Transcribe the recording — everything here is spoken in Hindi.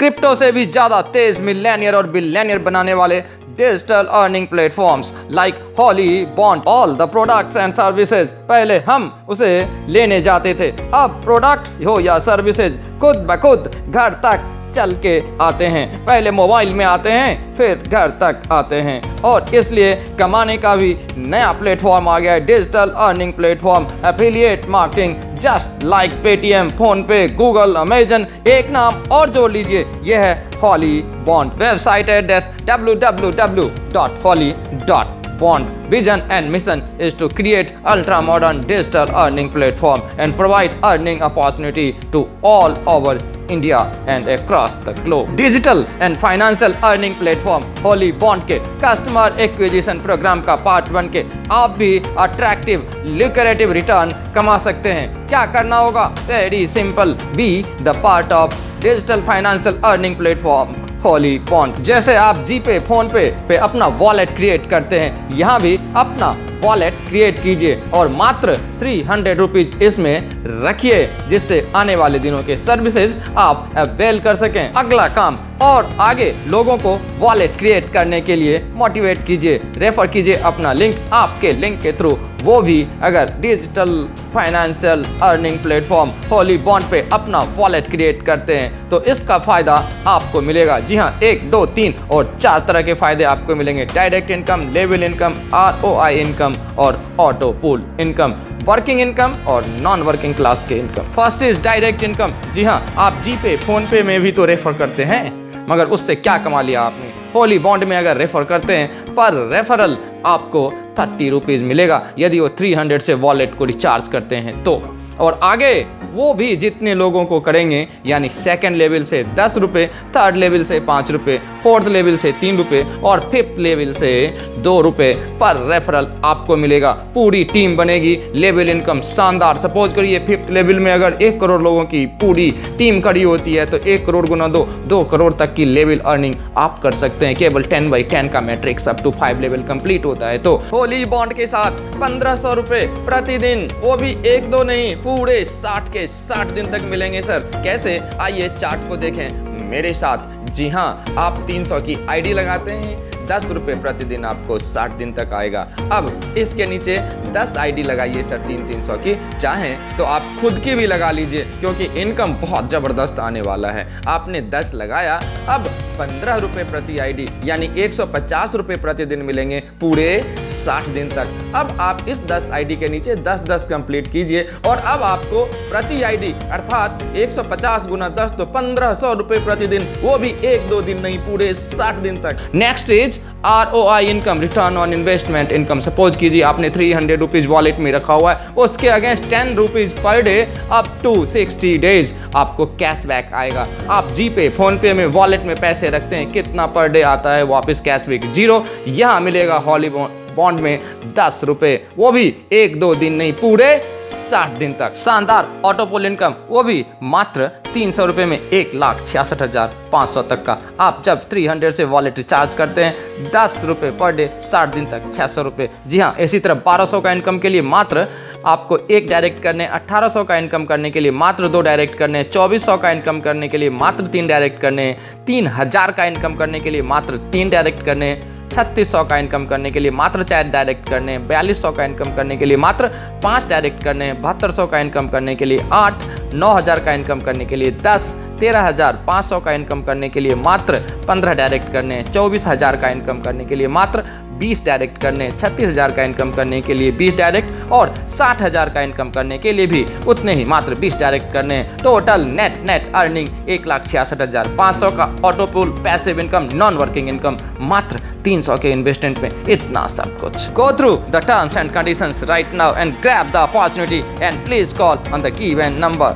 क्रिप्टो से भी ज्यादा तेज मिलियनियर और बिलियनियर बनाने वाले digital earning platforms like Holly, bond, all the products and services. पहले हम उसे लेने जाते थे, अब प्रोडक्ट्स हो या सर्विसेज खुद ब खुद घर तक चल के आते हैं। पहले मोबाइल में आते हैं, फिर घर तक आते हैं, और इसलिए कमाने का भी नया प्लेटफॉर्म आ गया है, digital earning platform, affiliate marketing, just like Paytm, PhonePe, Google, Amazon, एक नाम और जोड़ लीजिए, यह है Holly Bond. Website address www.holly.bond. Vision and mission is to create ultra modern digital earning platform and provide earning opportunity to all over India and across the globe. Digital and financial earning platform Holly Bond के कस्टमर एक्विजिशन प्रोग्राम का पार्ट 1 के आप भी अट्रैक्टिव ल्यूक्रेटिव रिटर्न कमा सकते हैं। क्या करना होगा? Very simple, be the part of digital financial earning platform Holly bond. जैसे आप जीपे, फोन पे अपना वॉलेट क्रिएट करते हैं, यहाँ भी अपना वॉलेट क्रिएट कीजिए और मात्र 300 रुपीज इसमें रखिए, जिससे आने वाले दिनों के सर्विसेज आप अवेल कर सकें। अगला काम और आगे लोगों को वॉलेट क्रिएट करने के लिए मोटिवेट कीजिए, रेफर कीजिए अपना लिंक, आपके लिंक के थ्रू वो भी अगर digital financial earning platform Holly bond पे अपना वॉलेट क्रिएट करते हैं तो इसका फायदा आपको मिलेगा। जी हाँ, 1, 2, 3 और 4 तरह के फायदे आपको मिलेंगे। Direct income, level income, ROI income और auto pool income, working income और नॉन वर्किंग क्लास के income. First is direct income. जी हाँ, आप जीपे, फोन पे में भी तो रेफर करते हैं, मगर उससे क्या कमा लिया आपने? हॉली बॉन्ड में अगर रेफर करते हैं पर रेफरल आपको 30 रुपीज मिलेगा यदि वो 300 से वॉलेट को रिचार्ज करते हैं तो। और आगे वो भी जितने लोगों को करेंगे, यानी सेकंड लेवल से 10 रुपये, थर्ड लेवल से 5 रुपये, फोर्थ लेवल से 3 रुपये और फिफ्थ लेवल से 2 रुपये पर रेफरल आपको मिलेगा। पूरी टीम बनेगी, लेवल इनकम शानदार। सपोज करिए फिफ्थ लेवल में अगर 1 करोड़ लोगों की पूरी टीम खड़ी होती है तो 1 करोड़ गुना 2 करोड़ तक की लेवल अर्निंग आप कर सकते हैं। केवल 10/10 का matrix up to 5 level complete होता है। तो हॉली बॉन्ड के साथ 1500 रुपये प्रतिदिन, वो भी 1-2 नहीं, पूरे 60 के 60 दिन तक मिलेंगे। सर कैसे? आइए चार्ट को देखें मेरे साथ। जी हाँ, आप 300 की आईडी लगाते हैं, 10 रुपये प्रतिदिन आपको 60 दिन तक आएगा। अब इसके नीचे 10 आईडी लगाइए सर 300 की, चाहें तो आप खुद की भी लगा लीजिए क्योंकि इनकम बहुत ज़बरदस्त आने वाला है। आपने 10 लगाया, अब 15 रुपये प्रति आईडी यानी 150 रुपये प्रतिदिन मिलेंगे पूरे 60 दिन तक। अब आप इस 10 आईडी के नीचे 10-10 कंप्लीट कीजिए और अब आपको प्रति आईडी अर्थात 150 गुना 10 तो 1500 रुपये प्रतिदिन, वो भी 1-2 दिन नहीं, पूरे 60 दिन तक। Next is ROI income, return on investment income. Suppose कीजिए आपने 300 रुपीज वॉलेट में रखा हुआ है, उसके against 10 rupees per day up to 60 days आपको कैशबैक आएगा। आप जीपे, फोन पे में वॉलेट में पैसे रखते हैं, कितना पर डे आता है वापस कैशबैक? 0। यहाँ मिलेगा हॉली बॉन्ड में 10 रुपये, वो भी 1-2 दिन नहीं, पूरे 60 दिन तक। शानदार ऑटोपोल इनकम, वो भी मात्र 300 रुपये में 1,66,500 तक का। आप जब 300 से वॉलेट रिचार्ज करते हैं 10 रुपये पर डे, 60 दिन तक 600 रुपये। जी हाँ, इसी तरह 1200 का इनकम के लिए मात्र आपको 1 डायरेक्ट करने, 1800 का इनकम करने के लिए मात्र 2 डायरेक्ट करने, 2400 का इनकम करने के लिए मात्र 3 डायरेक्ट करने, 3000 का इनकम करने के लिए मात्र 3 डायरेक्ट करने, 3600 का इनकम करने के लिए मात्र 4 डायरेक्ट करने, 4200 का इनकम करने के लिए मात्र 5 डायरेक्ट करने, 7200 का इनकम करने के लिए 8, 9000 का इनकम करने के लिए 10, 13,500 का इनकम करने के लिए मात्र 15 डायरेक्ट करने, 24,000 का इनकम करने के लिए मात्र 20 डायरेक्ट करने, 36,000 का इनकम करने के लिए 20 डायरेक्ट और 60,000 का इनकम करने के लिए भी उतने ही मात्र 20 डायरेक्ट करने। टोटल नेट अर्निंग 1,66,500 का autopool passive income, non working income मात्र 300 के इन्वेस्टमेंट में, इतना सब कुछ। Go through the terms and conditions right now and grab the opportunity and please call on the given number.